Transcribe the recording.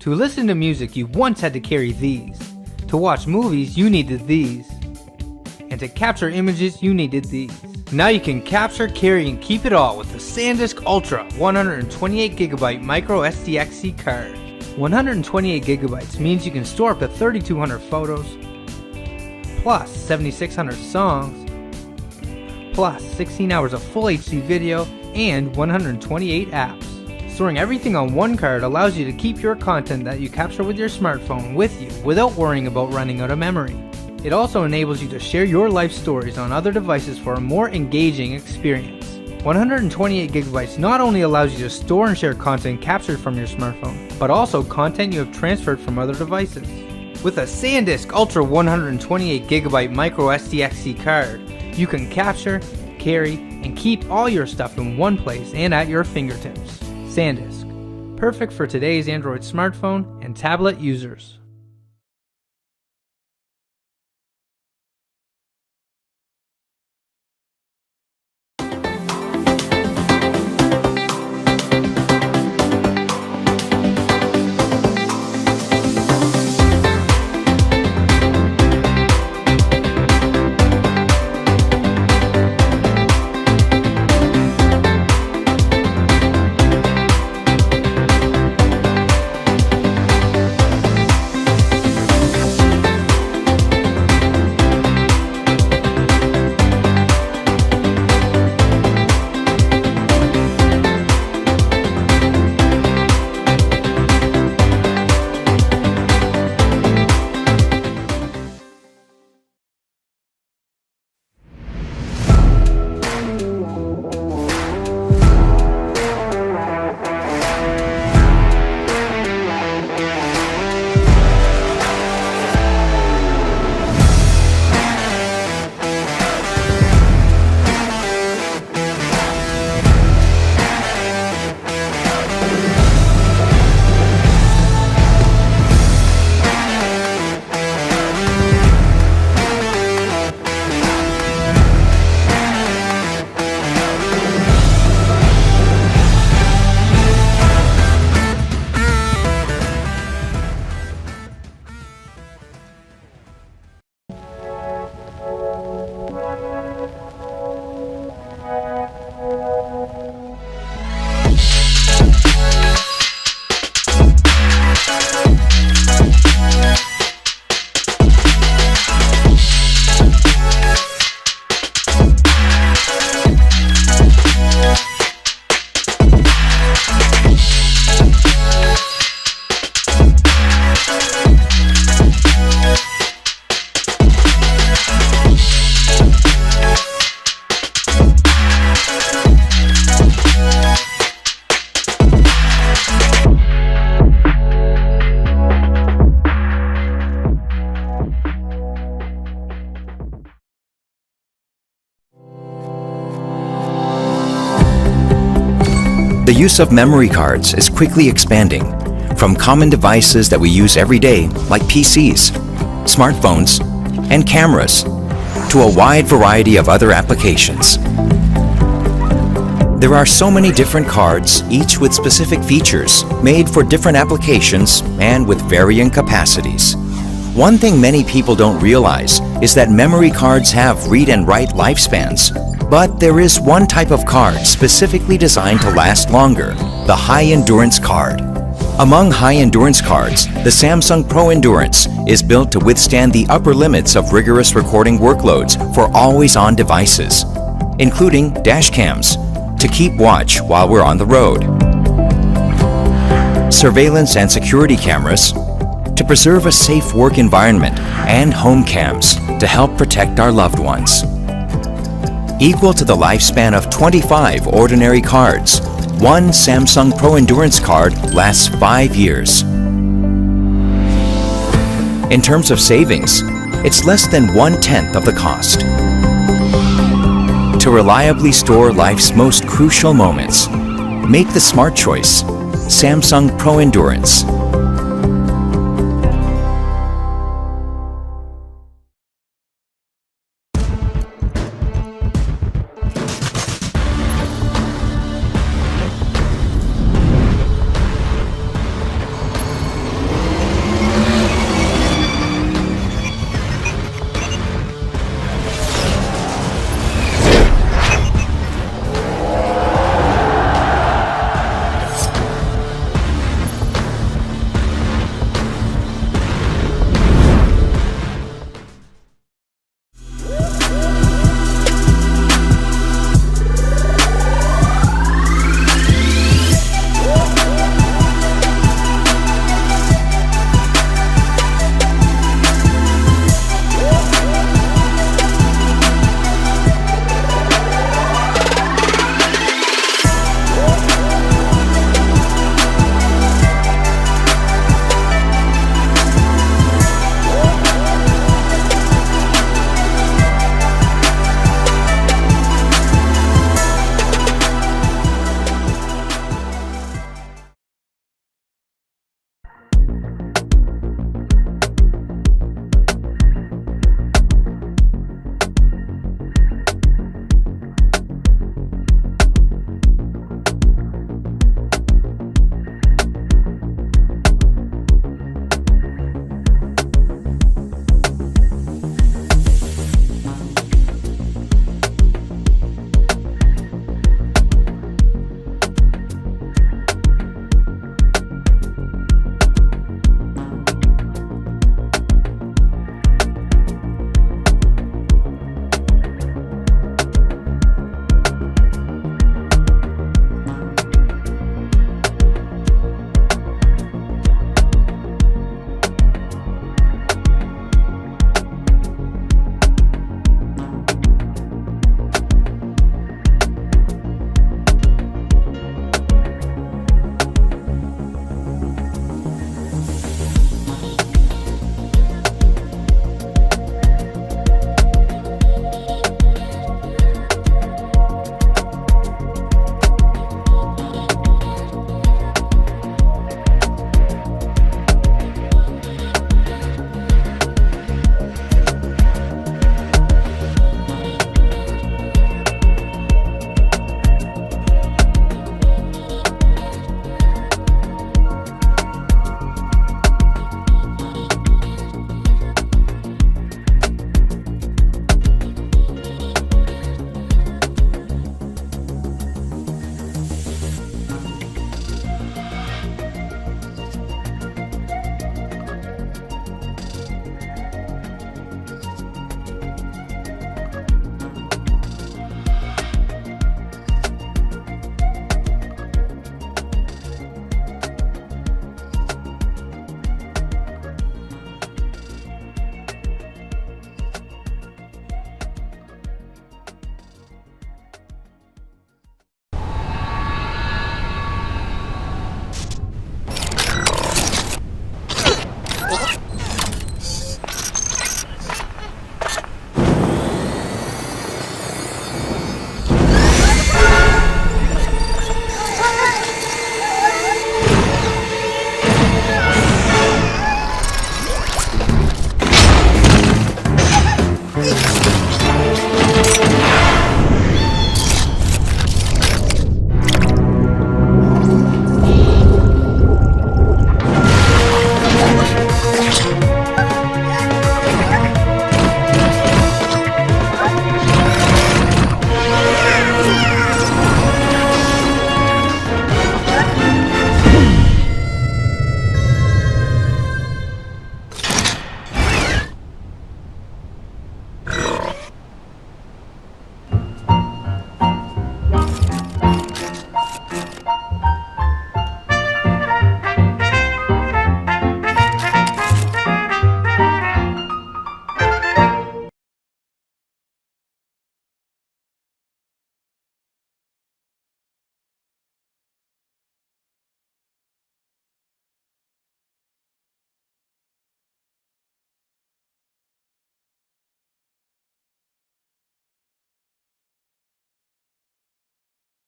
To listen to music, you once had to carry these. To watch movies, you needed these. And to capture images, you needed these. Now you can capture, carry, and keep it all with the SanDisk Ultra 128GB micro SDXC card. 128GB means you can store up to 3,200 photos, plus 7,600 songs, plus 16 hours of full HD video, and 128 apps. Storing everything on one card allows you to keep your content that you capture with your smartphone with you without worrying about running out of memory. It also enables you to share your life stories on other devices for a more engaging experience. 128GB not only allows you to store and share content captured from your smartphone, but also content you have transferred from other devices. With a SanDisk Ultra 128GB micro SDXC card, you can capture, carry, and keep all your stuff in one place and at your fingertips. SanDisk, perfect for today's Android smartphone and tablet users. The use of memory cards is quickly expanding, from common devices that we use every day, like PCs, smartphones, and cameras, to a wide variety of other applications. There are so many different cards, each with specific features, made for different applications and with varying capacities. One thing many people don't realize is that memory cards have read and write lifespans. But there is one type of card specifically designed to last longer, the high-endurance card. Among high-endurance cards, the Samsung Pro Endurance is built to withstand the upper limits of rigorous recording workloads for always-on devices, including dash cams, to keep watch while we're on the road, surveillance and security cameras, to preserve a safe work environment, and home cams to help protect our loved ones. Equal to the lifespan of 25 ordinary cards, one Samsung Pro Endurance card lasts 5 years. In terms of savings, it's less than 1/10 of the cost. To reliably store life's most crucial moments, make the smart choice, Samsung Pro Endurance.